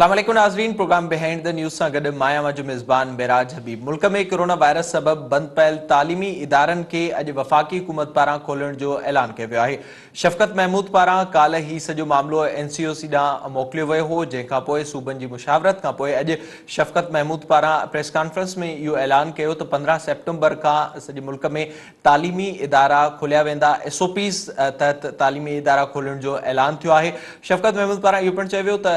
अस्सलाम वालेकुम नाज़रीन, प्रोग्राम बिहाइंड द न्यूज़ सां गॾु मां जो मेज़बान मेराज हबीब। मुल्क में कोरोना वायरस सबबि बंदि पयल तालीमी इदारनि खे अॼु वफ़ाक़ी हुकूमत पारां खोलण जो ऐलान कयो वियो आहे। शफ़क़त महमूद पारां काल्ह ही सॼो मामिलो NCOC ॾांहुं मोकिलियो वियो हो, जंहिंखां पोइ सूबनि जी मुशावरत खां पोइ अॼु शफ़क़त महमूद पारां प्रेस कॉन्फ्रेंस में इहो ऐलान कयो त 15 सेप्टेम्बर खां सॼे मुल्क में तालीमी इदारा खोलिया वेंदा। SOPs तहत तालीमी इदारा खोलण जो ऐलान थियो आहे। शफ़क़त महमूद पारां इहो पिणु चयो वियो त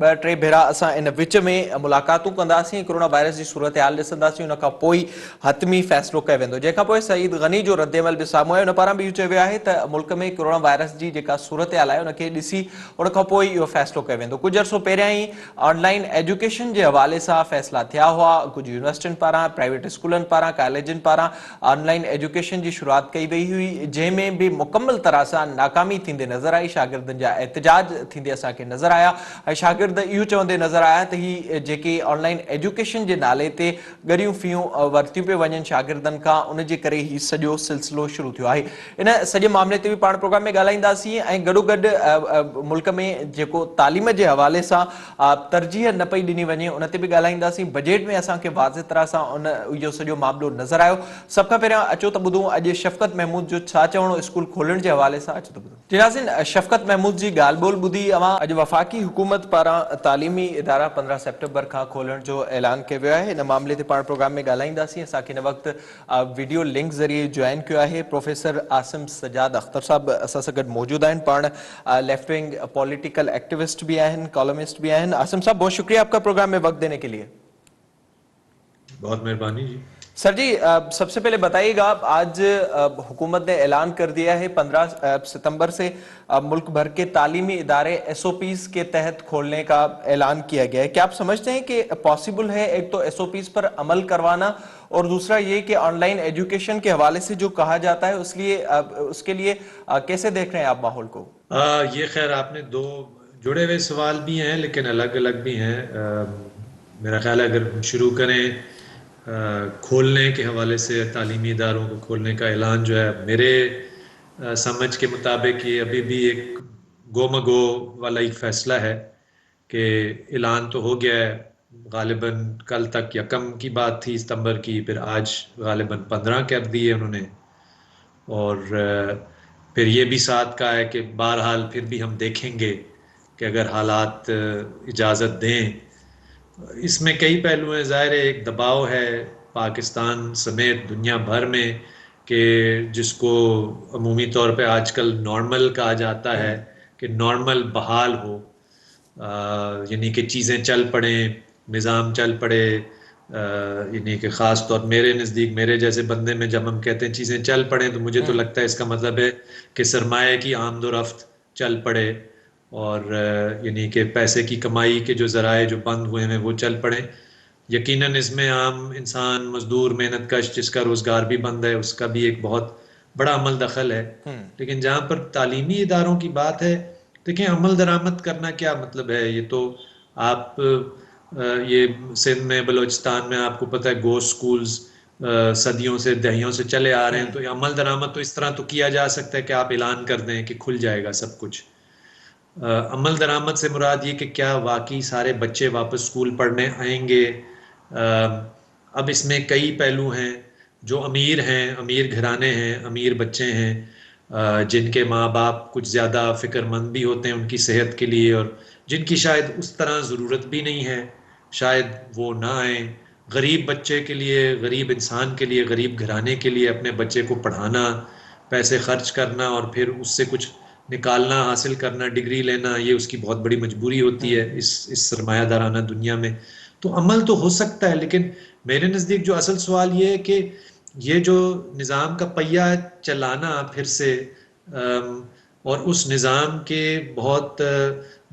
ॿ टे भेरा असां इन विच में मुलाक़ातूं कंदासीं, कोरोना वायरस जी सूरत हाल ॾिसंदासीं, उन खां पोइ हतमी फ़ैसिलो कयो वेंदो। जंहिंखां पोइ सईद गनी जो रद्दमल बि साम्हूं आयो। उन पारां बि इहो चयो वियो आहे त मुल्क में कोरोना वायरस जी जेका सूरत हाल आहे उनखे ॾिसी उन खां पोइ इहो फ़ैसिलो कयो वेंदो। कुझु अर्सो पहिरियां ई ऑनलाइन एजुकेशन जे हवाले सां फ़ैसिला थिया हुआ। कुझु यूनिवर्सिटियुनि पारां, प्राइवेट स्कूलनि पारां, कॉलेजनि पारां ऑनलाइन एजुकेशन जी शुरूआत कई वई हुई, जंहिंमें बि मुकमल तरह सां नाकामी थींदे नज़र आई। शागिर्दनि जा एहतजाज थींदे असांखे नज़र आया ऐं शागिर्द इहो चवंदे नज़र आया त ही जेके ऑनलाइन एजुकेशन जे नाले ते ॻरियूं फ़ियूं वरितियूं पियूं वञनि शागिर्दनि खां, उन जे करे ही सॼो सिलसिलो शुरू थियो आहे। इन सॼे मामले ते बि पाण प्रोग्राम में ॻाल्हाईंदासीं ऐं गॾोगॾु मुल्क में जेको तालीम जे हवाले सां तरजीह न पई ॾिनी वञे उन ते बि ॻाल्हाईंदासीं। बजट में असांखे वाज़े तरह सां इहो सॼो मामिलो नज़र आयो। सभ खां पहिरियां अचो त ॿुधूं अॼु शफ़क़त महमूद जो छा चवणो स्कूल खोलण जे हवाले सां। अचो त ॿुधूं। जी नाज़रीन, शफ़क़त महमूद जी ॻाल्हि ॿोल ॿुधी अवां। अॼु वफ़ाक़ी हुकूमत पारां तालीमी इदारा 15 सेप्टेम्बर खां खोलण जो ऐलान कयो वियो आहे। इन मामले ते पाण प्रोग्राम में ॻाल्हाईंदासीं। असांखे हिन वक़्तु वीडियो लिंक ज़रिए जॉइन कयो आहे प्रोफेसर आसिम सजाद अख्तर साहब असां सां गॾु मौजूदु आहिनि। पाण लेफ्ट विंग पॉलिटिकल एक्टिविस्ट भी हैं, कॉलमिस्ट भी हैं। आसिम साहब, बहुत शुक्रिया आपका प्रोग्राम में वक्त देने के लिए। बहुत मेहरबानी जी। सर जी, सबसे पहले बताइएगा, आज हुकूमत ने ऐलान कर दिया है 15 सितंबर से मुल्क भर के तालीमी इदारे SOPs के तहत खोलने का ऐलान किया गया है। क्या आप समझते हैं कि पॉसिबल है एक तो SOPs पर अमल करवाना, और दूसरा ये कि ऑनलाइन एजुकेशन के हवाले से जो कहा जाता है उसके लिए कैसे देख रहे हैं आप माहौल को? ये खैर आपने दो जुड़े हुए सवाल भी हैं लेकिन अलग अलग भी हैं। मेरा ख्याल है अगर शुरू करें खोलने के हवाले से, तालीमी इदारों को खोलने का ऐलान जो है, मेरे समझ के मुताबिक ये अभी भी एक गो मगो वाला एक फ़ैसला है कि ऐलान तो हो गया है। गालिबन कल तक यकम की बात थी सितंबर की, फिर आज गालिबन 15 कर दी है उन्होंने, और फिर ये भी साथ कहा है कि बहरहाल फिर भी हम देखेंगे कि अगर हालात इजाज़त दें। इसमें कई पहलू हैं। ज़ाहिर है एक दबाव है पाकिस्तान समेत दुनिया भर में कि जिसको अमूमी तौर पे आजकल नॉर्मल कहा जाता है, कि नॉर्मल बहाल हो, यानी कि चीज़ें चल पड़ें, निज़ाम चल पड़े। यानी कि ख़ास तौर मेरे नज़दीक, मेरे जैसे बंदे में जब हम कहते हैं चीज़ें चल पड़ें तो मुझे तो लगता है इसका मतलब है कि सरमाए की आमदोरफ्त चल पड़े, और यानी कि पैसे की कमाई के जो ज़राए जो बंद हुए हैं वो चल पड़े। यकीनन इसमें आम इंसान, मजदूर, मेहनत कश जिसका रोज़गार भी बंद है, उसका भी एक बहुत बड़ा अमल दखल है। लेकिन जहाँ पर तालीमी इदारों की बात है, देखें अमल दरामद करना क्या मतलब है। ये तो आप ये सिंध में, बलूचिस्तान में आपको पता है गोश्त स्कूल्स सदियों से, दहियों से चले आ रहे हैं। तो ये अमल दरामद तो इस तरह तो किया जा सकता है कि आप ऐलान कर दें कि खुल जाएगा सब कुछ। अमल दरामद से मुराद ये कि क्या वाकई सारे बच्चे वापस स्कूल पढ़ने आएंगे। अब इसमें कई पहलू हैं। जो अमीर हैं, अमीर घराने हैं, अमीर बच्चे हैं, जिनके माँ बाप कुछ ज़्यादा फ़िक्रमंद भी होते हैं उनकी सेहत के लिए, और जिनकी शायद उस तरह ज़रूरत भी नहीं है, शायद वो ना आए। गरीब बच्चे के लिए, गरीब इंसान के लिए, गरीब घराने के लिए अपने बच्चे को पढ़ाना, पैसे खर्च करना और फिर उससे कुछ निकालना, हासिल करना, डिग्री लेना, ये उसकी बहुत बड़ी मजबूरी होती है इस सरमायादाराना दुनिया में। तो अमल तो हो सकता है, लेकिन मेरे नज़दीक जो असल सवाल ये है कि ये जो निज़ाम का पहिया चलाना फिर से, और उस निज़ाम के बहुत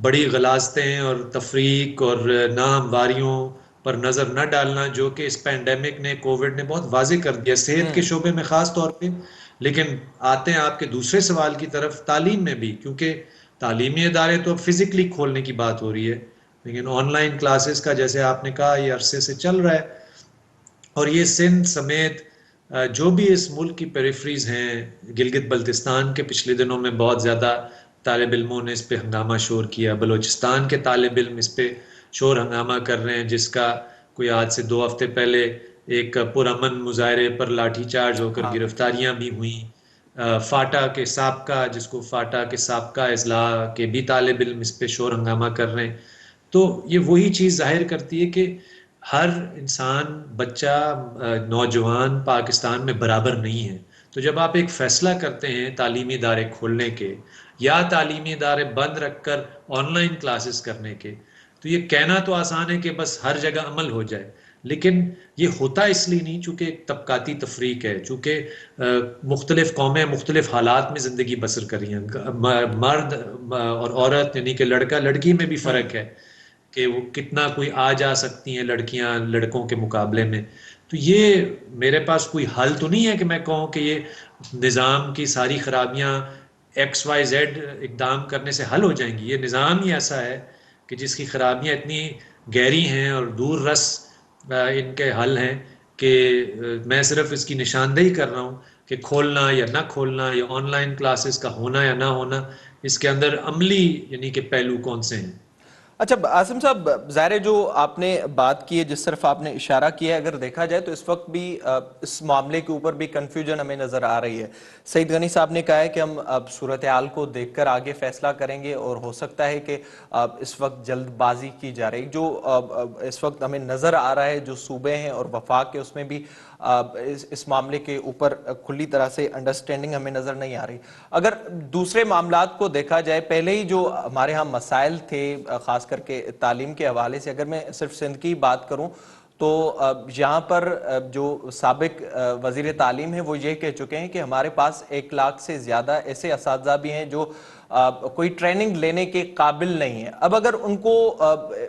बड़ी गलाजतें और तफरीक और नाहमवारियों पर नज़र न डालना, जो कि इस पैंडेमिक ने, कोविड ने बहुत वाज़े कर दिया सेहत के शोबे में ख़ास तौर पे। लेकिन आते हैं आपके दूसरे सवाल की तरफ, तालीम में भी, क्योंकि तालीमी इदारे तो अब फिज़िकली खोलने की बात हो रही है, लेकिन ऑनलाइन क्लासेस का जैसे आपने कहा ये अरसे से चल रहा है, और ये सिंध समेत जो भी इस मुल्क की पेरिफरीज हैं, गिलगित बल्तिस्तान के पिछले दिनों में बहुत ज़्यादा طالب علموں نے اس پہ ہنگامہ شور کیا، بلوچستان کے طالب علم اس پہ شور ہنگامہ کر رہے ہیں، جس کا کوئی آج سے 2 ہفتے پہلے ایک پرامن مظاہرے پر لاٹھی چارج ہو کر ہاں گرفتاریاں بھی ہوئیں۔ فاٹا کے سابقہ، جس کو فاٹا کے سابقہ اضلاع کے بھی طالب علم اس پہ شور ہنگامہ کر رہے ہیں۔ تو یہ وہی چیز ظاہر کرتی ہے کہ ہر انسان، بچہ، نوجوان پاکستان میں برابر نہیں ہے۔ تو جب آپ ایک فیصلہ کرتے ہیں تعلیمی ادارے کھولنے کے یا تعلیمی ادارے بند رکھ کر آن لائن کلاسز کرنے کے، تو یہ کہنا تو آسان ہے کہ بس ہر جگہ عمل ہو جائے، لیکن یہ ہوتا اس لیے نہیں چونکہ ایک طبقاتی تفریق ہے، چونکہ مختلف قومیں مختلف حالات میں زندگی بسر کر رہی ہیں، مرد اور عورت یعنی کہ لڑکا لڑکی میں بھی ہوں فرق ہے کہ وہ کتنا کوئی آ جا سکتی ہیں لڑکیاں لڑکوں کے مقابلے میں۔ تو یہ میرے پاس کوئی حل تو نہیں ہے کہ میں کہوں کہ یہ نظام کی ساری خرابیاں ایکس وائی زیڈ اقدام کرنے سے حل ہو جائیں گی۔ یہ نظام ہی ایسا ہے کہ جس کی خرابیاں اتنی گہری ہیں اور دور رس ان کے حل ہیں کہ میں صرف اس کی نشاندہی کر رہا ہوں کہ کھولنا یا نہ کھولنا، یا آن لائن کلاسز کا ہونا یا نہ ہونا، اس کے اندر عملی یعنی کہ پہلو کون سے ہیں۔ اچھا عاصم صاحب، ظاہر ہے جو آپ نے بات کی ہے، جس طرف آپ نے اشارہ کیا ہے، اگر دیکھا جائے تو اس وقت بھی اس معاملے کے اوپر بھی کنفیوژن ہمیں نظر آ رہی ہے۔ سعید غنی صاحب نے کہا ہے کہ ہم اب صورتحال کو دیکھ کر آگے فیصلہ کریں گے، اور ہو سکتا ہے کہ اس وقت جلد بازی کی جا رہی، جو اس وقت ہمیں نظر آ رہا ہے جو صوبے ہیں اور وفاق کے، اس میں بھی اس معاملے کے اوپر کھلی طرح سے انڈرسٹینڈنگ ہمیں نظر نہیں آ رہی۔ اگر دوسرے معاملات کو دیکھا جائے، پہلے ہی جو ہمارے ہاں مسائل تھے خاص کر کے تعلیم کے حوالے سے، اگر میں صرف سندھ کی بات کروں تو یہاں پر جو سابق وزیر تعلیم ہے وہ یہ کہہ چکے ہیں کہ ہمارے پاس 1 لاکھ سے زیادہ ایسے اساتذہ بھی ہیں جو کوئی ٹریننگ لینے کے قابل نہیں ہے۔ اب اگر ان کو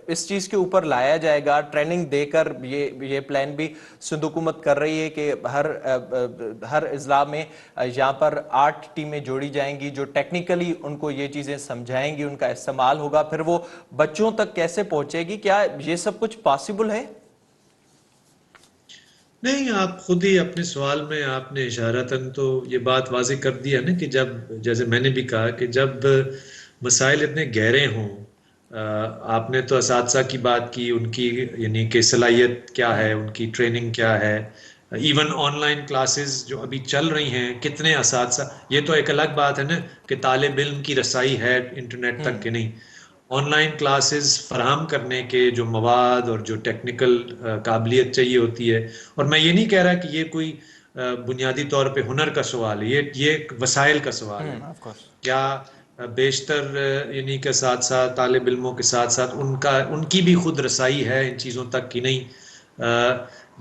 اس چیز کے اوپر لایا جائے گا، ٹریننگ دے کر، یہ پلان بھی سندھ حکومت کر رہی ہے کہ ہر اضلاع میں یہاں پر 8 ٹیمیں جوڑی جائیں گی جو ٹیکنیکلی ان کو یہ چیزیں سمجھائیں گی، ان کا استعمال ہوگا، پھر وہ بچوں تک کیسے پہنچے گی؟ کیا یہ سب کچھ پاسبل ہے؟ نہیں، آپ خود ہی اپنے سوال میں آپ نے اشارتاً تو یہ بات واضح کر دیا نا کہ جب، جیسے میں نے بھی کہا کہ جب مسائل اتنے گہرے ہوں، آپ نے تو اساتذہ کی بات کی، ان کی یعنی کہ صلاحیت کیا ہے، ان کی ٹریننگ کیا ہے، ایون آن لائن کلاسز جو ابھی چل رہی ہیں، کتنے اساتذہ، یہ تو ایک الگ بات ہے نا کہ طالب علم کی رسائی ہے انٹرنیٹ تک کہ نہیں۔ آن لائن کلاسز فراہم کرنے کے جو مواد اور جو ٹیکنیکل قابلیت چاہیے ہوتی ہے، اور میں یہ نہیں کہہ رہا کہ یہ کوئی بنیادی طور پہ ہنر کا سوال ہے، یہ ایک وسائل کا سوال ہے۔ Of course. کیا بیشتر یعنی کہ ساتھ ساتھ طالب علموں کے ساتھ ساتھ ان کی بھی خود رسائی ہے ان چیزوں تک کہ نہیں؟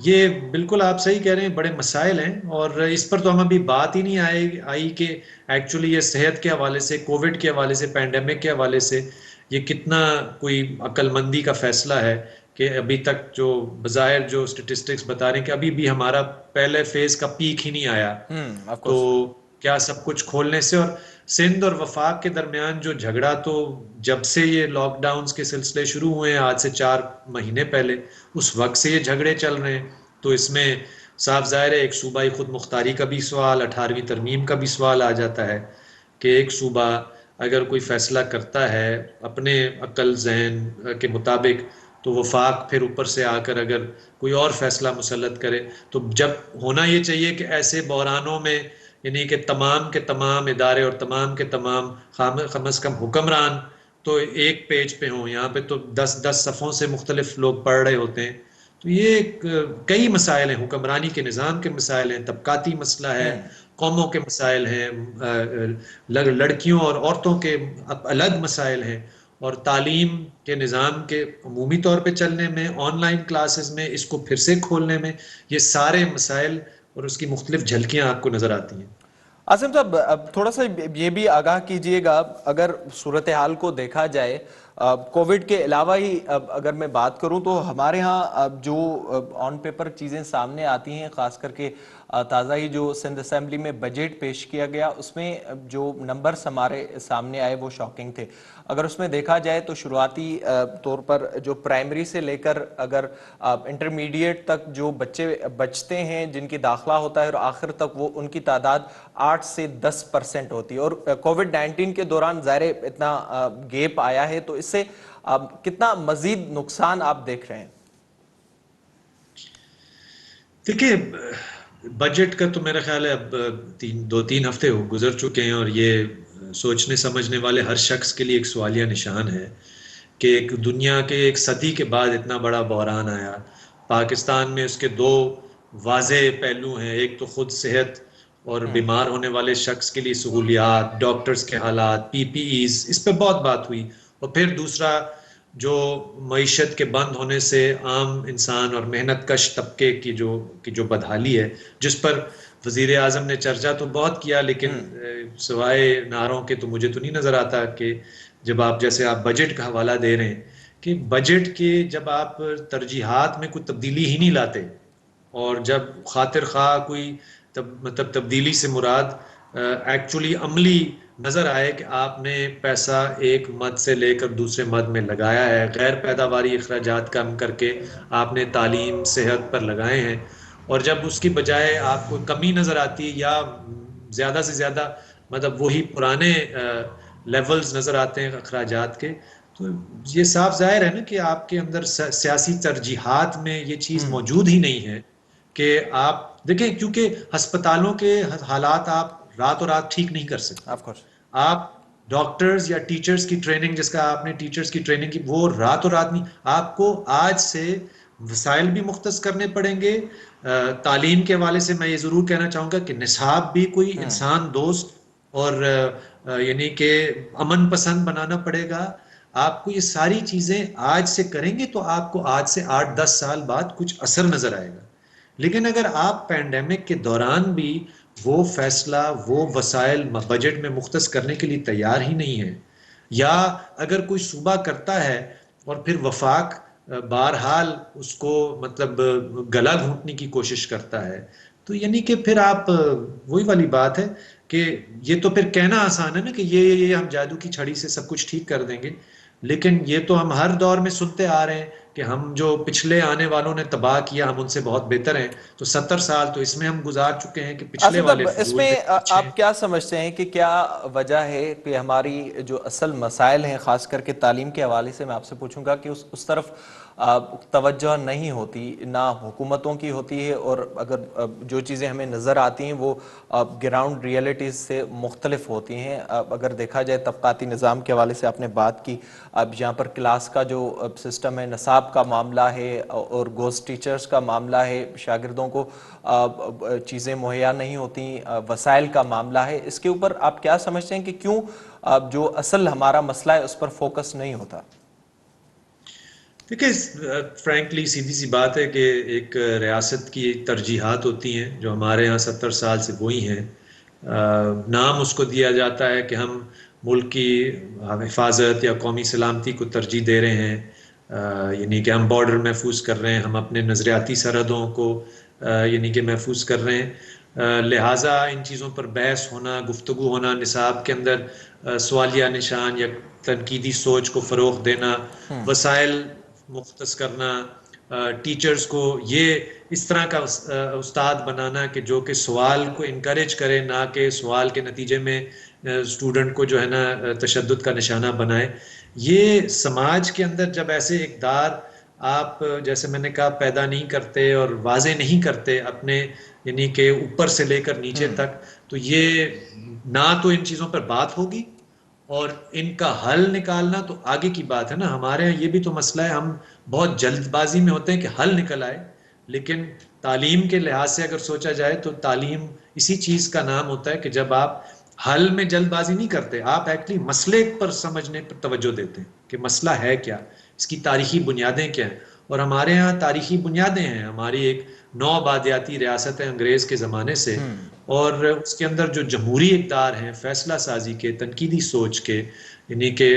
یہ بالکل آپ صحیح کہہ رہے ہیں، بڑے مسائل ہیں، اور اس پر تو ہم ابھی بات ہی نہیں آئی کہ ایکچولی یہ صحت کے حوالے سے، کووڈ کے حوالے سے، پینڈیمک کے حوالے سے یہ کتنا کوئی عقل مندی کا فیصلہ ہے کہ ابھی تک جو بظاہر جو اسٹیٹسٹکس بتا رہے ہیں کہ ابھی بھی ہمارا پہلے فیز کا پیک ہی نہیں آیا۔ آف تو کورس۔ کیا سب کچھ کھولنے سے، اور سندھ اور وفاق کے درمیان جو جھگڑا تو جب سے یہ لاک ڈاؤنز کے سلسلے شروع ہوئے ہیں آج سے 4 مہینے پہلے، اس وقت سے یہ جھگڑے چل رہے ہیں۔ تو اس میں صاف ظاہر ہے ایک صوبائی خود مختاری کا بھی سوال، 18ویں ترمیم کا بھی سوال آ جاتا ہے کہ ایک صوبہ اگر کوئی فیصلہ کرتا ہے اپنے عقل ذہن کے مطابق، تو وفاق پھر اوپر سے آ کر اگر کوئی اور فیصلہ مسلط کرے، تو جب ہونا یہ چاہیے کہ ایسے بحرانوں میں یعنی کہ تمام کے تمام ادارے اور تمام کے تمام کم از کم حکمران تو ایک پیج پہ ہوں، یہاں پہ تو 10 صفوں سے مختلف لوگ پڑھ رہے ہوتے ہیں۔ تو یہ کئی مسائل ہیں، حکمرانی کے نظام کے مسائل ہیں، طبقاتی مسئلہ ہے، قوموں کے مسائل ہیں، لڑکیوں اور عورتوں کے الگ مسائل ہیں، اور تعلیم کے نظام کے عمومی طور پہ چلنے میں، آن لائن کلاسز میں، اس کو پھر سے کھولنے میں، یہ سارے مسائل اور اس کی مختلف جھلکیاں آپ کو نظر آتی ہیں۔ عاصم صاحب، اب تھوڑا سا یہ بھی آگاہ کیجئے گا، اگر صورتحال کو دیکھا جائے کووڈ کے علاوہ ہی اگر میں بات کروں تو ہمارے ہاں جو آن پیپر چیزیں سامنے آتی ہیں، خاص کر کے تازہ ہی جو سندھ اسمبلی میں بجٹ پیش کیا گیا، اس میں جو نمبرز ہمارے سامنے آئے وہ شاکنگ تھے. اگر اس میں دیکھا جائے تو شروعاتی طور پر جو پرائمری سے لے کر اگر انٹرمیڈیٹ تک جو بچے بچتے ہیں جن کی داخلہ ہوتا ہے، اور آخر تک وہ ان کی تعداد 8 سے 10% ہوتی ہے. اور کووڈ 19 کے دوران ظاہر اتنا گیپ آیا ہے، تو اس سے کتنا مزید نقصان آپ دیکھ رہے ہیں؟ دیکھیے، بجٹ کا تو میرا خیال ہے اب 2-3 ہفتے گزر چکے ہیں، اور یہ سوچنے سمجھنے والے ہر شخص کے لیے ایک سوالیہ نشان ہے کہ ایک دنیا کے ایک صدی کے بعد اتنا بڑا بحران آیا. پاکستان میں اس کے دو واضح پہلو ہیں. ایک تو خود صحت اور بیمار ہونے والے شخص کے لیے سہولیات، ڈاکٹرز کے حالات، پی پی ایز، اس پہ بہت بات ہوئی. اور پھر دوسرا جو معیشت کے بند ہونے سے عام انسان اور محنت کش طبقے کی جو بدحالی ہے، جس پر وزیر اعظم نے چرچا تو بہت کیا، لیکن سوائے نعروں کے تو مجھے تو نہیں نظر آتا کہ جب جیسے آپ بجٹ کا حوالہ دے رہے ہیں کہ بجٹ کے جب آپ ترجیحات میں کوئی تبدیلی ہی نہیں لاتے، اور جب خاطر خواہ کوئی مطلب تبدیلی سے مراد ایکچولی عملی نظر آئے کہ آپ نے پیسہ ایک مد سے لے کر دوسرے مد میں لگایا ہے، غیر پیداواری اخراجات کم کر کے آپ نے تعلیم صحت پر لگائے ہیں، اور جب اس کی بجائے آپ کو کمی نظر آتی ہے یا زیادہ سے زیادہ مطلب وہی پرانے لیولز نظر آتے ہیں اخراجات کے، تو یہ صاف ظاہر ہے نا کہ آپ کے اندر سیاسی ترجیحات میں یہ چیز موجود ہی نہیں ہے کہ آپ دیکھیں، کیونکہ ہسپتالوں کے حالات آپ راتوں رات ٹھیک نہیں کر سکتے. Of course. آپ ڈاکٹرز یا ٹیچرز کی ٹریننگ، جس کا آپ نے ٹیچرز کی ٹریننگ کی، وہ راتوں رات نہیں. آپ کو آج سے وسائل بھی مختص کرنے پڑیں گے. تعلیم کے حوالے سے میں یہ ضرور کہنا چاہوں گا کہ نصاب بھی کوئی انسان دوست اور یعنی کہ امن پسند بنانا پڑے گا. آپ کو یہ ساری چیزیں آج سے کریں گے تو آپ کو آج سے 8-10 سال بعد کچھ اثر نظر آئے گا. لیکن اگر آپ پینڈیمک کے دوران بھی وہ فیصلہ، وہ وسائل بجٹ میں مختص کرنے کے لیے تیار ہی نہیں ہے، یا اگر کوئی صوبہ کرتا ہے اور پھر وفاق بہرحال اس کو مطلب گلا گھونٹنے کی کوشش کرتا ہے، تو یعنی کہ پھر آپ وہی والی بات ہے کہ یہ تو پھر کہنا آسان ہے نا کہ یہ ہم جادو کی چھڑی سے سب کچھ ٹھیک کر دیں گے، لیکن یہ تو ہم ہر دور میں سنتے آ رہے ہیں کہ ہم جو پچھلے آنے والوں نے تباہ کیا ہم ان سے بہت بہتر ہیں. تو 70 سال تو اس میں ہم گزار چکے ہیں کہ پچھلے آصف والے صاحب، اس فضول میں کے پیچھے. آپ کیا سمجھتے ہیں کہ کیا وجہ ہے کہ ہماری جو اصل مسائل ہیں، خاص کر کے تعلیم کے حوالے سے میں آپ سے پوچھوں گا کہ اس طرف توجہ نہیں ہوتی، نہ حکومتوں کی ہوتی ہے، اور اگر جو چیزیں ہمیں نظر آتی ہیں وہ گراؤنڈ ریئلٹیز سے مختلف ہوتی ہیں. اگر دیکھا جائے طبقاتی نظام کے حوالے سے آپ نے بات کی، اب یہاں پر کلاس کا جو سسٹم ہے، نصاب کا معاملہ ہے، اور گھوسٹ ٹیچرز کا معاملہ ہے، شاگردوں کو چیزیں مہیا نہیں ہوتی، وسائل کا معاملہ ہے. اس کے اوپر آپ کیا سمجھتے ہیں کہ کیوں جو اصل ہمارا مسئلہ ہے اس پر فوکس نہیں ہوتا؟ دیکھیں، فرینکلی سیدھی سی بات ہے کہ ایک ریاست کی ترجیحات ہوتی ہیں جو ہمارے ہاں 70 سال سے وہی ہیں. نام اس کو دیا جاتا ہے کہ ہم ملک کی حفاظت یا قومی سلامتی کو ترجیح دے رہے ہیں، یعنی کہ ہم بارڈر محفوظ کر رہے ہیں، ہم اپنے نظریاتی سرحدوں کو یعنی کہ محفوظ کر رہے ہیں. لہٰذا ان چیزوں پر بحث ہونا، گفتگو ہونا، نصاب کے اندر سوالیہ نشان یا تنقیدی سوچ کو فروغ دینا، وسائل مختص کرنا، ٹیچرز کو یہ اس طرح کا استاد بنانا کہ جو کہ سوال کو انکریج کرے، نہ کہ سوال کے نتیجے میں اسٹوڈنٹ کو جو ہے نا تشدد کا نشانہ بنائے. یہ سماج کے اندر جب ایسے اقدار آپ جیسے میں نے کہا پیدا نہیں کرتے اور واضح نہیں کرتے اپنے یعنی کہ اوپر سے لے کر نیچے تک، تو یہ نہ تو ان چیزوں پر بات ہوگی، اور ان کا حل نکالنا تو آگے کی بات ہے نا. ہمارے یہاں یہ بھی تو مسئلہ ہے، ہم بہت جلد بازی میں ہوتے ہیں کہ حل نکل آئے، لیکن تعلیم کے لحاظ سے اگر سوچا جائے تو تعلیم اسی چیز کا نام ہوتا ہے کہ جب آپ حل میں جلد بازی نہیں کرتے، آپ ایکچولی مسئلے پر سمجھنے پر توجہ دیتے ہیں کہ مسئلہ ہے کیا، اس کی تاریخی بنیادیں کیا ہیں. اور ہمارے ہاں تاریخی بنیادیں ہیں، ہماری ایک نو آبادیاتی ریاست ہے انگریز کے زمانے سے، اور اس کے اندر جو جمہوری اقدار ہیں، فیصلہ سازی کے، تنقیدی سوچ کے، یعنی کہ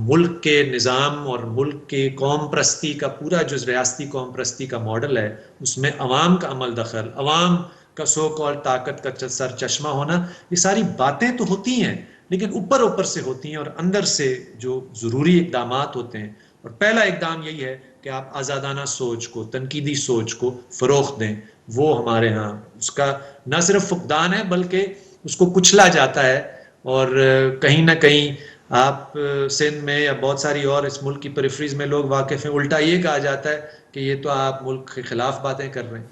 ملک کے نظام اور ملک کے قوم پرستی کا پورا جو ریاستی قوم پرستی کا ماڈل ہے اس میں عوام کا عمل دخل، عوام کا سو کال طاقت کا سر چشمہ ہونا، یہ ساری باتیں تو ہوتی ہیں لیکن اوپر اوپر سے ہوتی ہیں، اور اندر سے جو ضروری اقدامات ہوتے ہیں، اور پہلا اقدام یہی ہے کہ آپ آزادانہ سوچ کو، تنقیدی سوچ کو فروغ دیں. وہ ہمارے ہاں اس کا نہ صرف فقدان ہے بلکہ اس کو کچلا جاتا ہے. اور کہیں نہ کہیں آپ سندھ میں یا بہت ساری اور اس ملک کی پریفریز میں لوگ واقف ہیں، الٹا یہ کہا جاتا ہے کہ یہ تو آپ ملک کے خلاف باتیں کر رہے ہیں.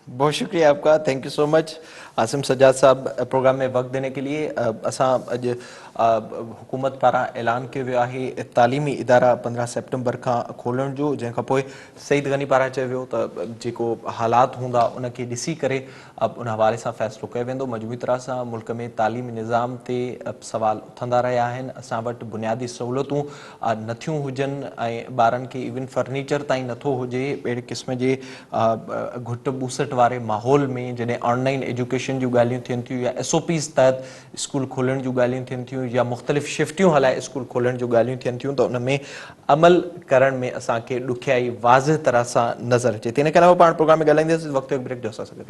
بہت شکریہ آپ کا، تھینک یو سو مچ عاصم سجاد صاحب پروگرام میں وقت دینے کے لیے. اساں اج حکومت پارا اعلان کयो वियो आहे तालीमी इदारा 15 सेप्टेम्बर खां खोलण जो, जंहिं खां पोइ सईद गनी पारां चयो वियो त जेको हालात हूंदा उनखे ॾिसी करे उन हवाले सां फ़ैसिलो कयो वेंदो. मजमूई तरह सां मुल्क में तालीमी निज़ाम ते सवाल उथंदा रहिया आहिनि. असां वटि बुनियादी सहूलियतूं नथियूं हुजनि ऐं ॿारनि खे इवन फर्नीचर ताईं नथो हुजे. अहिड़े क़िस्म जे घुट ॿूसट वारे माहौल में जॾहिं ऑनलाइन एजुकेशन जूं ॻाल्हियूं थियनि थियूं या SOPs तहत स्कूल खोलण जूं ॻाल्हियूं थियनि थियूं या मुख़्तलिफ़ शिफ्टियूं हलाए स्कूल खोलण जूं ॻाल्हियूं थियनि थियूं, त उन में अमल करण में असांखे ॾुखियाई वाज़ह तरह सां नज़र अचे थी. इन करे पाण प्रोग्राम में ॻाल्हाईंदासीं. वक़्तु ब्रेक ॾियो असां सां गॾु.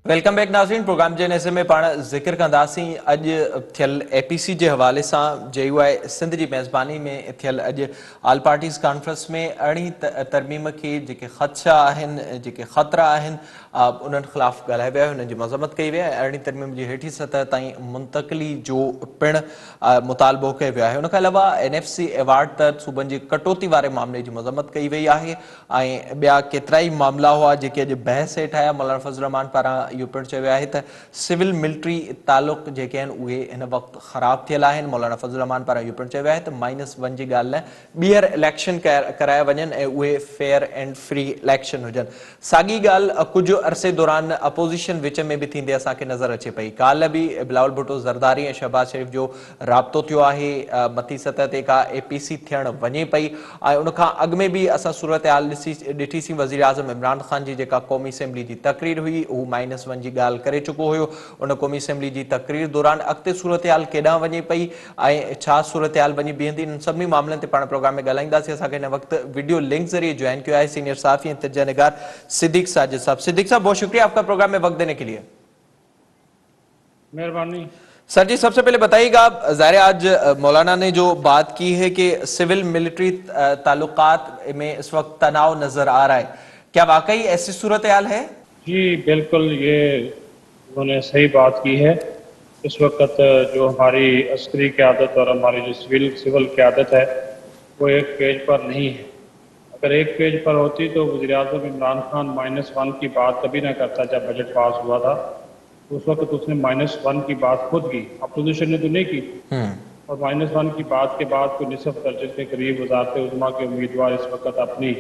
वेलकम बैक नाज़रीन. प्रोग्राम जे हिसे में पाण ज़िक्र कंदासीं अॼु थियल APC जे हवाले सां. JUI सिंध जी मेज़बानी में थियल अॼु ऑल पार्टीज़ कॉन्फ्रेंस में अरिड़हीं तरमीम खे जेके ख़दशा आहिनि, जेके ख़तरा आहिनि, उन्हनि ख़िलाफ़ ॻाल्हाए विया, हुननि जी मज़म्मत कई वई आहे. अरिड़हीं तरमीम जी हेठी सतह ताईं मुंतक़िली जो पिणु मुतालबो कयो वियो आहे. उनखां अलावा NFC अवार्ड तहत सूबनि जी कटौती वारे मामले जी मज़म्मत कई वई आहे ऐं ॿिया केतिरा ई मामला हुआ जेके अॼु बहस हेठि आया. मौलाना फज़ल रहमान पारां इहो पिणु चयो वियो आहे त सिविल मिलिट्री तालुक़ जेके आहिनि उहे हिन वक़्तु ख़राब थियल आहिनि. मौलाना फज़ल रहमान पारां इहो पिणु चयो वियो आहे त -1 जी ॻाल्हि लाइ ॿीहर इलेक्शन कराया वञनि ऐं उहे फेयर एंड फ्री इलेक्शन हुजनि. साॻी ॻाल्हि कुझु अरसे दौरान अपोज़िशन विच में बि थींदे असांखे नज़र अचे पई. काल्ह बि बिलावल भुट्टो ज़रदारी ऐं शहबाज़ शरीफ़ जो राब्तो थियो आहे. मथी सतह ते का APC थियणु वञे पई ऐं उनखां अॻु में बि असां सूरत हाल ॾिठीसीं. वज़ीर आज़म इमरान ख़ान जी जेका क़ौमी असेंबली जी तक़रीर हुई उहो -1 जी ॻाल्हि करे चुको हुयो. उन क़ौमी असेंबली जी तक़रीर दौरान अॻिते सूरत हाल केॾांहुं वञे पई ऐं छा सूरत हाल वञी बीहंदी, इन सभिनी मामलनि ते पाण प्रोग्राम में ॻाल्हाईंदासीं. असांखे हिन वक़्तु वीडियो लिंक ज़रिए ज्वाइन किया है सीनियर साफ़ी एंड तज्ज़िया निगार सिद्दीक साजिद साहब. सिद्दीक साहब बहुत शुक्रिया आपका प्रोग्राम में वक्त देने के लिए. मेहरबानी. सर जी, सबसे पहले बताइएगा, ज़ाहिर आज मौलाना ने जो बात की है कि सिविल मिलिट्री ताल्लुकात में इस वक्त तनाव नजर आ रहा है, क्या वाकई ऐसी सूरत हाल है? जी बिल्कुल, ये उन्होंने सही बात की है. इस वक्त जो हमारी अस्करी क़यादत और हमारी जो सिविल क़यादत है वो एक पेज पर नहीं है. अगर एक पेज पर होती तो वज़ीर-ए-आज़म इमरान खान -1 की बात कभी ना करता. जब बजट पास हुआ था उस वक्त उसने -1 की बात खुद की, अपोजिशन ने तो नहीं की. और -1 की बात के बाद कोई निसफ दर्जे के करीब वज़ारत उज़्मा के उम्मीदवार इस वक्त अपनी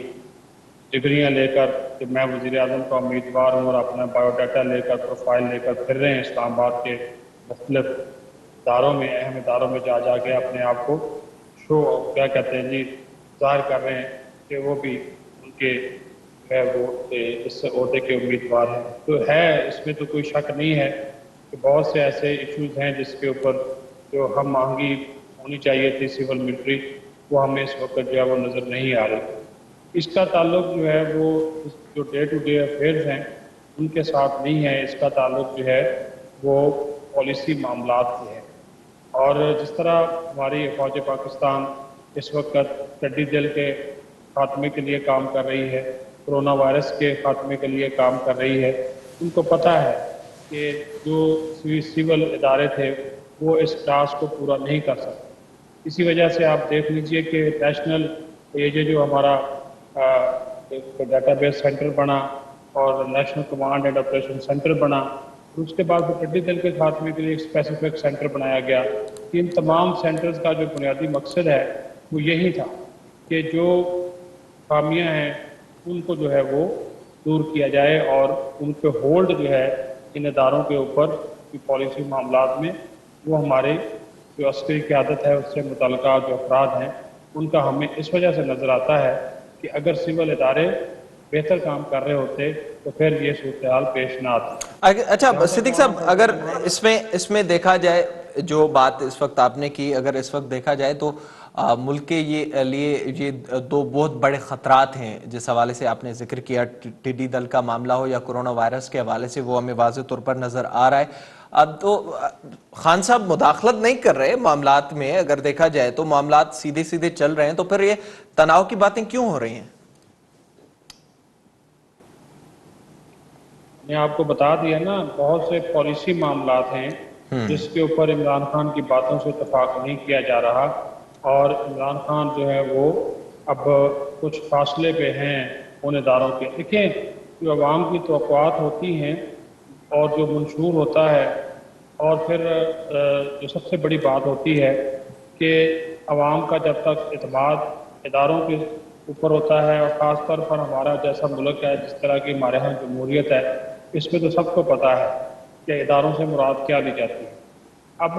डिग्रियाँ लेकर कि मैं वज़ीर-ए-आज़म का उम्मीदवार हूँ और अपना बायोडाटा लेकर, प्रोफाइल लेकर फिर रहे हैं इस्लामाबाद के मुख्तलिफ इदारों में, अहम इदारों में जा के अपने आप को शो क्या कहते हैं जी ज़ाहिर कर रहे हैं कि वो भी उनके है वो इस ओहदे के उम्मीदवार हैं. तो है, इसमें तो कोई शक नहीं है कि बहुत से ऐसे इशूज़ हैं जिसके ऊपर जो हम आहंगी होनी चाहिए थी सिविल मिलिट्री, वो हमें इस वक्त जो है वो नज़र नहीं आ रही. इसका ताल्लुक जो है वो जो डे टू डे अफेयर्स हैं उनके साथ नहीं है. इसका ताल्लुक जो है वो पॉलिसी मामलात से है. और जिस तरह हमारी फ़ौज पाकिस्तान इस वक्त टिड्डी दल के खात्मे के लिए काम कर रही है, कोरोना वायरस के खात्मे के लिए काम कर रही है, उनको पता है कि जो सिविल इदारे थे वो इस टास्क को पूरा नहीं कर सकते. इसी वजह से आप देख लीजिए कि नेशनल ये जो हमारा डेटाबेस सेंटर बना और national command and operation centre बना, और उसके बाद टिड्डी दल के खात्मे के लिए एक स्पेसिफिक सेंटर बनाया गया. इन तमाम सेंटर्स का जो बुनियादी मकसद है वो यही था कि जो खामियां हैं उनको जो है वो दूर किया जाए और उन पे होल्ड जो है इन इदारों के ऊपर की पॉलिसी मामलात में वो हमारे जो अस्करी क़यादत है उससे मुतल्लिक़ा जो अफराद हैं उनका हमें इस वजह से नज़र आता है कि अगर सिविल इदारे बेहतर काम कर रहे होते तो फिर ये सूरत हाल पेश ना आती। अच्छा सिद्दीक साहब, अगर इसमें देखा जाए, जो बात इस वक्त आपने की, अगर इस वक्त देखा जाए तो मुल्क के लिए ये दो बहुत बड़े खतरात हैं जिस हवाले से आपने जिक्र किया, टिड्डी दल का मामला हो या कोरोना वायरस के हवाले से, वो हमें वाज़ेह तौर पर नजर आ रहा है। अब तो खान साहब मुदाखलत नहीं कर रहे मामलात में, अगर देखा जाए तो मामलात सीधे सीधे चल रहे हैं, तो फिर ये तनाव की बातें क्यों हो रही हैं? मैं आपको बता दिया ना, बहुत से पॉलिसी मामलात हैं जिसके ऊपर इमरान खान की बातों से इत्तेफाक नहीं किया जा रहा, और इमरान खान जो है वो अब कुछ फासले पे हैं उन इदारों के। देखें, जो अवाम की तवक्कुआत होती हैं और जो मंशूर होता है, और फिर जो सबसे बड़ी बात होती है कि अवाम का जब तक एतमाद इदारों के ऊपर होता है, और ख़ास तौर पर हमारा जैसा मुल्क है, जिस तरह की हमारे यहाँ जमहूरियत है, इसमें तो सबको पता है कि इदारों से मुराद क्या ली जाती है। अब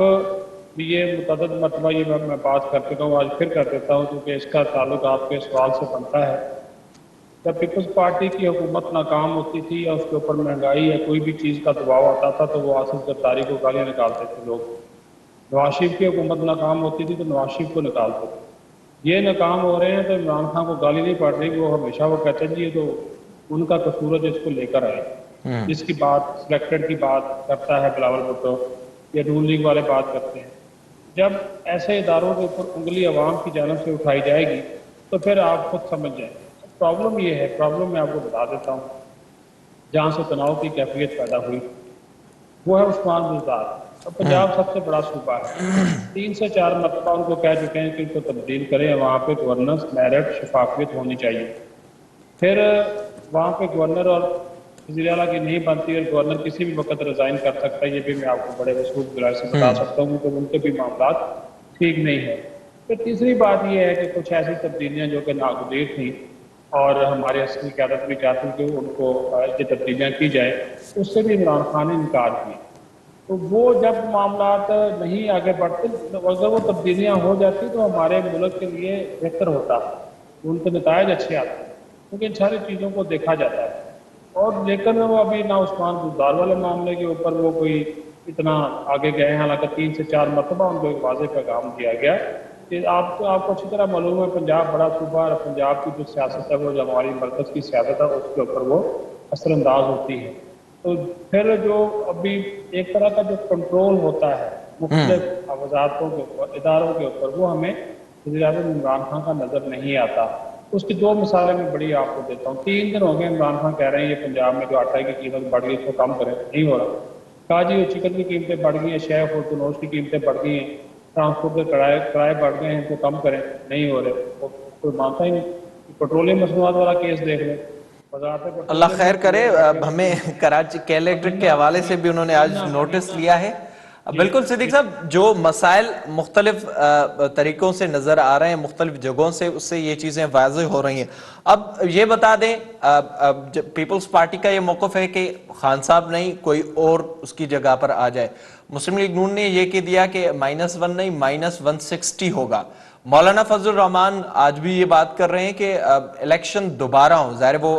ये मुतअद्दिद मरतबा ये मैं बात कर चुका हूँ, आज फिर कर देता हूँ क्योंकि इसका ताल्लुक आपके सवाल से बनता है। जब पीपल्स पार्टी की हुकूमत नाकाम होती थी या उसके ऊपर महंगाई या कोई भी चीज़ का दबाव आता था तो वो आसिफ जरदारी को गालियाँ निकालते थे लोग। नवाज शरीफ की हुकूमत नाकाम होती थी तो नवाज शरीफ को निकालते थे। ये नाकाम हो रहे हैं तो इमरान खान को गाली नहीं पड़ रही, वो हमेशा वो कहते हैं जी ये तो उनका कसूर है जिसको लेकर आए। जिसकी बात सिलेक्टेड की बात करता है बिलावल भुट्टो, या नून लीग वाले बात करते हैं। जब ऐसे इदारों के ऊपर उंगली अवाम की जानिब से उठाई जाएगी तो फिर आप खुद समझ जाएंगे। प्रॉब्लम ये है, प्रॉब्लम मैं आपको बता देता हूँ, जहाँ से तनाव की कैफियत पैदा हुई वो है उस्मान बुज़दार। अब पंजाब सबसे बड़ा सूबा है, 3 से 4 मरतबा उनको कह चुके हैं कि इनको तब्दील करें, वहाँ पे गवर्नेंस, मेरिट, शफाफियत होनी चाहिए। फिर वहाँ पे गवर्नर और वज़ीर आला की नहीं बनती, और गवर्नर किसी भी वक्त रिज़ाइन कर सकता है, ये भी मैं आपको बड़े वसूख गुलार से बता सकता हूँ कि उनके भी मामला ठीक नहीं है। फिर तीसरी बात यह है कि कुछ ऐसी तब्दीलियाँ जो कि नागुज़ीर थी और हमारी असली क़यादत भी चाहती कि उनको ये तब्दीलियाँ की जाए, उससे भी इमरान खान ने इनकार किया। तो वो जब मामलात नहीं आगे बढ़ते, अगर वो तब्दीलियाँ हो जाती तो हमारे मुल्क के लिए बेहतर होता, उनके नतायज अच्छे आते, क्योंकि इन सारी चीज़ों को देखा जाता है। और लेकिन वो अभी ना उस्मान बुज़दार वाले मामले के ऊपर वो कोई इतना आगे गए हैं, हालांकि 3 से 4 मरतबा उनको एक वाज़ेह पैगाम दिया गया कि आपको अच्छी तरह मालूम है पंजाब बड़ा सूबा है, पंजाब की जो सियासत है वो जो हमारी मरकज़ की सियासत है उसके ऊपर वो असरअंदाज होती है। तो फिर जो अभी एक तरह का जो कंट्रोल होता है मुख्तलिफ वज़ारतों के ऊपर, इदारों के ऊपर, वो हमें वज़ीर-ए-आज़म इमरान खान का नज़र नहीं आता। उसकी 2 मिसालें मैं बड़ी आपको देता हूँ। 3 दिन हो गए इमरान खान कह रहे हैं ये पंजाब में जो आटा की कीमत बढ़ गई इसको कम करें, नहीं हो रहा। कहा जी चिकन की कीमतें बढ़ गई हैं, शेफ और तनोश की कीमतें बढ़ गई हैं, ट्रांसपोर्ट के किराए बढ़ गए हैं, इनको कम करें, नहीं हो रहे। कोई मानता ही नहीं। पेट्रोलियम मसनूआत वाला केस देख लें, अल्लाह खैर करे। हमें कराची के इलेक्ट्रिक के हवाले से भी उन्होंने आज नोटिस लिया है। बिल्कुल सिद्दीक साहब, जो मसाइल मुख्तलिफ तरीकों से नजर आ रहे हैं, मुख्तलिफ जगहों से, उससे ये चीजें वाज़ेह हो रही हैं। अब ये बता दें, पीपल्स पार्टी का ये मौक़िफ़ है कि खान साहब नहीं कोई और उसकी जगह पर आ जाए। मुस्लिम लीग नून ने ये कह दिया कि -1 नहीं -160 होगा। मौलाना फजल रहमान आज भी ये बात कर रहे हैं कि इलेक्शन दोबारा हो, ज़ाहिर वो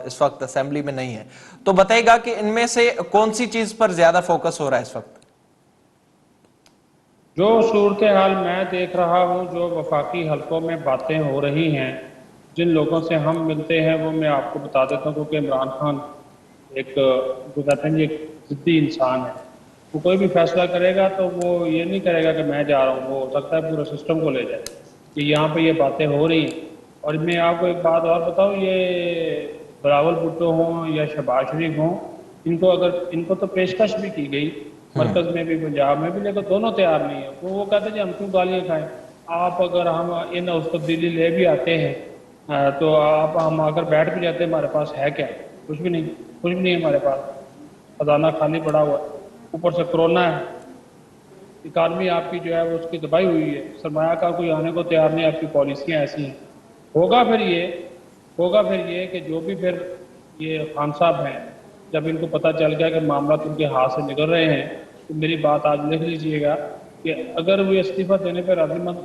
इस वक्त असेंबली में नहीं है। तो बताएगा कि इनमें से कौन सी चीज पर ज्यादा फोकस हो रहा है इस वक्त? जो सूरत हाल मैं देख रहा हूँ, जो वफाकी हलकों में बातें हो रही हैं, जिन लोगों से हम मिलते हैं, वो मैं आपको बता देता हूँ, क्योंकि इमरान खान एक जो कहते हैं एक ज़िद्दी इंसान है। वो कोई भी फैसला करेगा तो वो ये नहीं करेगा कि मैं जा रहा हूँ, वो हो सकता है पूरे सिस्टम को ले जाए कि यहाँ पे ये बातें हो रही हैं। और मैं आपको एक बात और बताऊँ, ये बिलावल भुट्टो हों या शहबाज शरीफ हों, इनको तो पेशकश भी की गई मरकज में भी पंजाब में भी, लेकिन दोनों तैयार नहीं है। तो वो कहते हैं हम क्यों गालियाँ खाएं, आप अगर हम इन उस तब्दीली ले भी आते हैं तो हम अगर बैठ भी जाते हैं, हमारे पास है क्या? कुछ भी नहीं है हमारे पास, खजाना खाली पड़ा हुआ, ऊपर से कोरोना है, इकानमी आपकी जो है वो उसकी दबाई हुई है, सरमाया का कोई आने को तैयार नहीं, आपकी पॉलिसियाँ ऐसी हैं। होगा फिर ये कि जो भी फिर ये खान साहब हैं, जब इनको पता चल गया कि मामला उनके हाथ से निकल रहे हैं, तो मेरी बात आज लिख लीजिएगा कि अगर वो इस्तीफा देने पर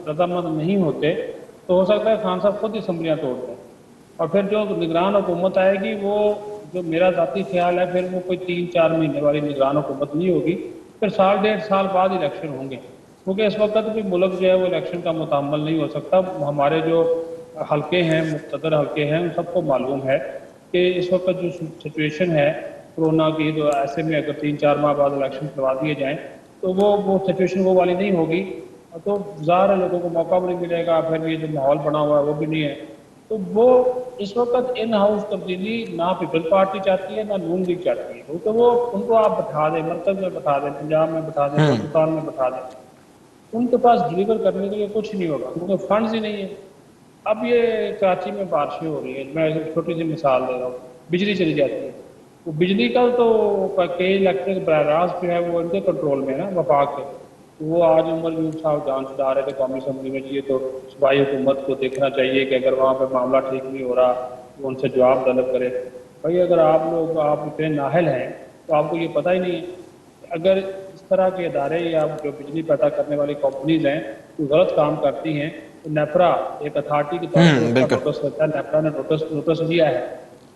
रजामंद नहीं होते तो हो सकता है खान साहब खुद असम्बलियाँ तोड़ दें। اور پھر جو نگران حکومت آئے گی وہ جو میرا ذاتی خیال ہے پھر وہ کوئی 3-4 مہینے والی نگران حکومت نہیں ہوگی، پھر 1.5 سال بعد الیکشن ہوں گے، کیونکہ اس وقت بھی ملک جو ہے وہ الیکشن کا متحمل نہیں ہو سکتا۔ ہمارے جو حلقے ہیں، مقتدر حلقے ہیں، ان سب کو معلوم ہے کہ اس وقت جو سچویشن ہے کورونا کی، تو ایسے میں اگر 3-4 ماہ بعد الیکشن کروا دیے جائیں تو وہ سچویشن وہ والی نہیں ہوگی، تو ظاہر ہے لوگوں کو موقع بھی نہیں ملے گا، پھر یہ جو ماحول بنا ہوا ہے وہ بھی نہیں ہے۔ تو وہ اس وقت ان ہاؤس تبدیلی نہ پیپل پارٹی چاہتی ہے نہ نون لیگ چاہتی ہے، تو وہ ان کو آپ بٹھا دیں، مرکز میں بٹھا دیں، پنجاب میں بٹھا دیں، بلوچستان میں بٹھا دیں، ان کے پاس ڈلیور کرنے کے لیے کچھ نہیں ہوگا، کیونکہ فنڈز ہی نہیں ہے۔ اب یہ کراچی میں بارشیں ہو رہی ہیں، میں ایک چھوٹی سی مثال دے رہا ہوں، بجلی چلی جاتی ہے، وہ بجلی کا تو کئی الیکٹرک براہ راست جو ہے وہ ان کے کنٹرول میں ہے نا، وفاق کے۔ وہ آج عمر یونس صاحب جان چھڑا رہے تھے قومی اسمبلی میں، یہ تو صوبائی حکومت کو دیکھنا چاہیے کہ اگر وہاں پہ معاملہ ٹھیک نہیں ہو رہا تو ان سے جواب طلب کرے۔ بھائی اگر آپ اتنے نااہل ہیں تو آپ کو یہ پتہ ہی نہیں ہے کہ اگر اس طرح کے ادارے یا جو بجلی پیدا کرنے والی کمپنیز ہیں جو غلط کام کرتی ہیں تو نیپرا ایک اتھارٹی کے طور پہ اس کا بالکل نوٹس ہوتا ہے، نیپرا نے نوٹس لیا ہے،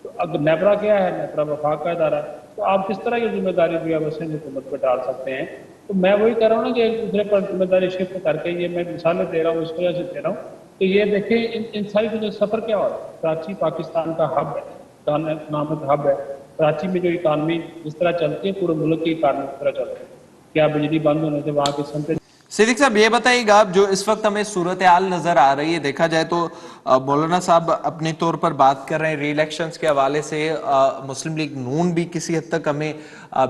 تو اب نیپرا کیا ہے؟ نیپرا وفاق کا ادارہ ہے، تو آپ کس طرح یہ ذمہ داری جو ہے وہ سندھ حکومت پہ ڈال سکتے ہیں؟ تو میں وہی کہہ رہا ہوں نا کہ ایک دوسرے پر ذمہ داری شفٹ کر کے، یہ میں مثالیں دے رہا ہوں اس وجہ سے دے رہا ہوں کہ یہ دیکھیں ان ساری چیزیں سفر کیا ہو رہا ہے۔ کراچی پاکستان کا ہب ہے، اکنامک ہب ہے، کراچی میں جو اکانومی جس طرح چلتی ہے پورے ملک کی اکانومی اس طرح چلتی ہے، کیا بجلی بند ہونے سے وہاں کی سمتیں؟ صدیق صاحب یہ بتائیے گا، جو اس وقت ہمیں صورتحال نظر آ رہی ہے، دیکھا جائے تو مولانا صاحب اپنے طور پر بات کر رہے ہیں ری الیکشنز کے حوالے سے، مسلم لیگ نون بھی کسی حد تک ہمیں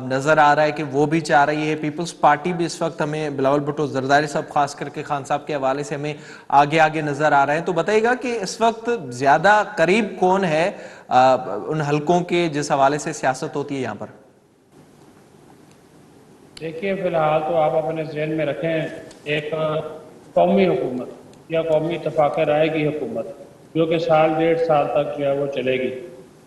نظر آ رہا ہے کہ وہ بھی چاہ رہی ہے، پیپلز پارٹی بھی اس وقت ہمیں بلاول بھٹو زرداری صاحب خاص کر کے خان صاحب کے حوالے سے ہمیں آگے نظر آ رہے ہیں، تو بتائیے گا کہ اس وقت زیادہ قریب کون ہے ان حلقوں کے جس حوالے سے سیاست ہوتی ہے یہاں پر؟ دیکھیے فی الحال تو آپ اپنے ذہن میں رکھیں ایک قومی حکومت یا قومی اتفاق رائے کی حکومت جو کہ 1.5 سال تک جو ہے وہ چلے گی۔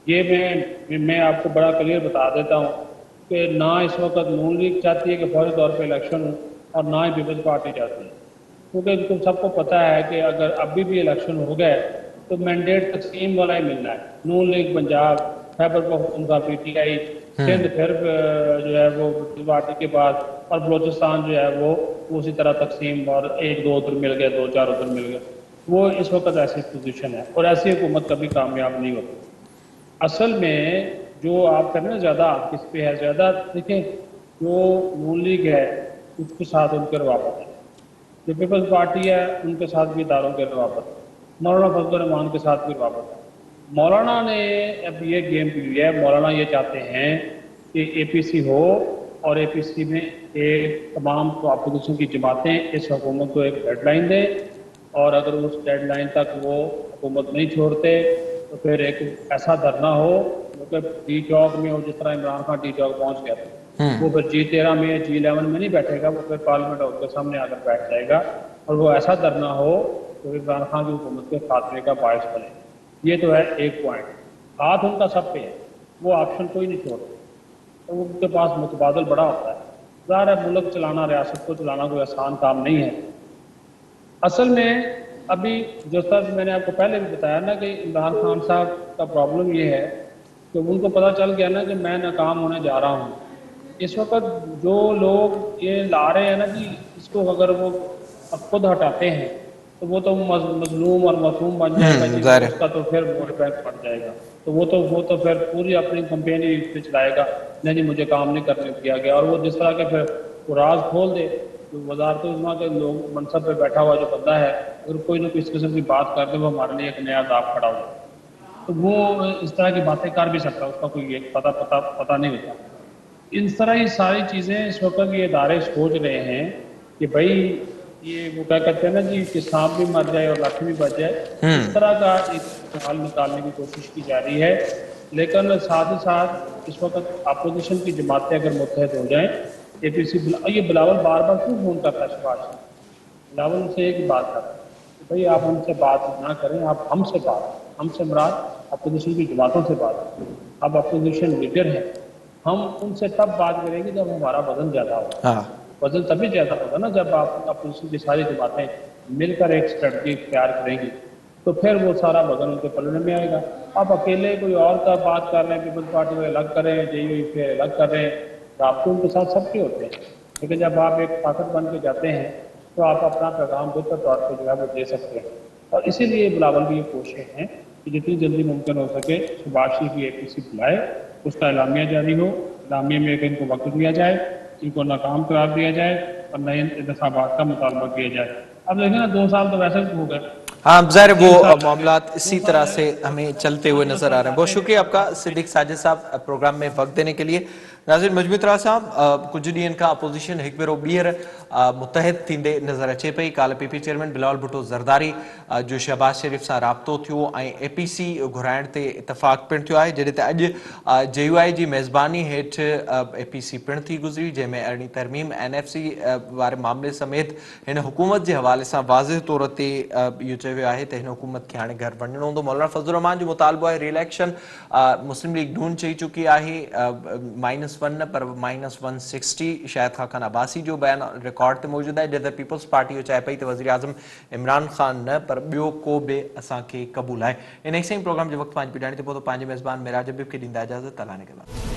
یہ میں آپ کو بڑا کلیئر بتا دیتا ہوں کہ نہ اس وقت نون لیگ چاہتی ہے کہ فوری طور پہ الیکشن ہو، اور نہ ہی پیپلز پارٹی چاہتی ہے، کیونکہ تم سب کو پتہ ہے کہ اگر ابھی بھی الیکشن ہو گئے تو مینڈیٹ تقسیم والا ہی ملنا ہے۔ نون league Punjab, Khyber Pakhtunkhwa P T I, Sindh پھر جو ہے وہ پیپلز پارٹی کے بعد، اور بلوچستان جو ہے وہ اسی طرح تقسیم، اور 1-2 ادھر مل گئے، 2-4 ادھر مل گئے۔ وہ اس وقت ایسی پوزیشن ہے، اور ایسی حکومت کبھی کامیاب نہیں ہوتی۔ اصل میں جو آپ کریں نا زیادہ آپ کس پہ ہے زیادہ، دیکھیں جو نون لیگ ہے اس کے ساتھ ان کے روابط ہے، جو پیپلز پارٹی ہے ان کے ساتھ بھی اداروں کے روابط ہے، مولانا فضل الرحمان کے ساتھ بھی روابط ہے۔ مولانا نے اب یہ گیم کی ہوئی ہے، مولانا یہ چاہتے ہیں کہ اے پی سی ہو، اور اے پی سی میں ایک تمام اپوزیشن کی جماعتیں اس حکومت کو ایک ڈیڈ لائن دیں، اور اگر اس ڈیڈ لائن تک وہ حکومت نہیں چھوڑتے تو پھر ایک ایسا دھرنا ہو جو کہ ٹی چوک میں ہو، جس طرح عمران خان ٹی چوک پہنچ گیا تھا۔ وہ پھر G13 میں G11 میں نہیں بیٹھے گا، وہ پھر پارلیمنٹ ہاؤس کے سامنے آ کر بیٹھ جائے گا، اور وہ ایسا دھرنا ہو جو عمران خان کی حکومت کے خاتمے کا باعث بنے۔ یہ تو ہے ایک پوائنٹ، ہاتھ ان کا سب پہ ہے، وہ آپشن کوئی نہیں چھوڑتے، تو ان کے پاس متبادل بڑا ہوتا ہے۔ ظاہر ہے ملک چلانا، ریاست کو چلانا کوئی آسان کام نہیں ہے۔ اصل میں ابھی جو سر میں نے آپ کو پہلے بھی بتایا نا کہ عمران خان صاحب کا پرابلم یہ ہے کہ ان کو پتہ چل گیا نا کہ میں ناکام ہونے جا رہا ہوں۔ اس وقت جو لوگ یہ لا رہے ہیں نا کہ اس کو اگر وہ خود ہٹاتے ہیں تو وہ تو مظلوم اور معصوم بن جائے گا جی، ظاہر اس کا تو پھر ووٹ بینک بن جائے گا، تو وہ تو پھر پوری اپنی کمپین ہی پہ چلائے گا، نہیں جی مجھے کام نہیں کرنے دیا گیا، اور وہ جس طرح کے پھر وہ راز کھول دے، جو وزارت عظمیٰ کے لوگ منصب پہ بیٹھا ہوا جو بندہ ہے، اگر کوئی نہ کوئی اس قسم کی بات کر دے وہ ہمارے لیے ایک نیا عذاب کھڑا ہو، تو وہ اس طرح کی باتیں کر بھی سکتا، اس کا کوئی پتہ نہیں ہوتا۔ اس طرح یہ ساری چیزیں اس وقت یہ ادارے سوچ رہے ہیں کہ بھائی یہ وہ کیا کہتے ہیں نا جی کہ سانپ بھی مر جائے اور لاٹھی بھی بچ جائے، اس طرح کا ایک حل نکالنے کی کوشش کی جا رہی ہے۔ لیکن ساتھ ہی ساتھ اس وقت اپوزیشن کی جماعتیں اگر متحد ہو جائیں، اے پی سی یہ بلاول بار بار کیوں فون کرتا ہے شباز سے؟ بلاول سے ایک بات کرتا ہے کہ بھائی آپ ہم سے بات نہ کریں، آپ ہم سے بات، ہم سے مراد اپوزیشن کی جماعتوں سے بات کریں، اب اپوزیشن لیڈر ہیں، ہم ان سے تب بات کریں گے جب ہمارا وزن زیادہ ہوگا۔ وزن تبھی زیادہ ہوگا نا جب آپ اپوزیشن کی ساری جماعتیں مل کر ایک اسٹریٹجی اختیار کریں گی۔ तो फिर वो सारा वजन उनके पलड़े में आएगा। आप अकेले कोई और का बात कर रहे हैं, पीपल्स पार्टी को अलग करें, जेयूई पे अलग कर रहे हैं, राब्ते उनके साथ सबके होते हैं, लेकिन जब आप एक ताकत बन के जाते हैं तो आप अपना पैगाम बेहतर तौर पर जो है वो दे सकते हैं। और इसीलिए बिलावल की ये कोशिश है कि जितनी जल्दी मुमकिन हो सके शहबाज शरीफ की APC बुलाए, उसका एलामिया जारी हो, एलामिया में एक इनको वक्त दिया जाए, इनको नाकाम करार दिया जाए और नए इंतखाबात का मुतालबा किया जाए। अब लेकिन ना 2 साल तो वैसे ही हो गए। हाँ, ज़ाहिर वो मामलात इसी तरह से हमें चलते हुए नजर आ रहे हैं। बहुत शुक्रिया आपका सिद्दीक साजिद साहब प्रोग्राम में वक्त देने के लिए। नाज़रीन, मजमूई तरह साहब कुछ ॾींहंनि खां अपोजिशन हिकु भेरो ॿीहर मुतहद थींदे नज़र अचे पई। काल्ह PP चेयरमैन बिलावल भुट्टो ज़रदारी जो शहबाज शरीफ सां राब्तो थियो ऐं APC घुराइण ते इतफ़ाक़ पिणु थियो आहे, जॾहिं त अॼु JUI जी मेज़बानी हेठि APC पिणु थी गुज़री, जंहिंमें अरिड़हीं तरमीम NFC वारे मामले समेत हिन हुकूमत जे हवाले सां वाज़िह तौर ते इहो चयो वियो आहे त हिन हुकूमत खे हाणे घर वञिणो हूंदो। मौलाना फज़लुर रहमान जो मुतालबो आहे री-इलेक्शन। मुस्लिम लीग नून चई चुकी आहे -1 न पर -160। शाहिद खान अब्बासी जो बयान रिकॉर्ड ते मौजूद आहे, जॾहिं पीपल्स पार्टी जो चए पई त वज़ीर आज़म इमरान खान न पर ॿियो को बि असांखे क़बूल आहे। इन ई सही प्रोग्राम जो वक़्तु पंहिंजी पिडाणी ते पहुतो। पंहिंजे मेज़बान मेराज हबीब खे ॾींदा इजाज़त। अल्लाह ने के बाद।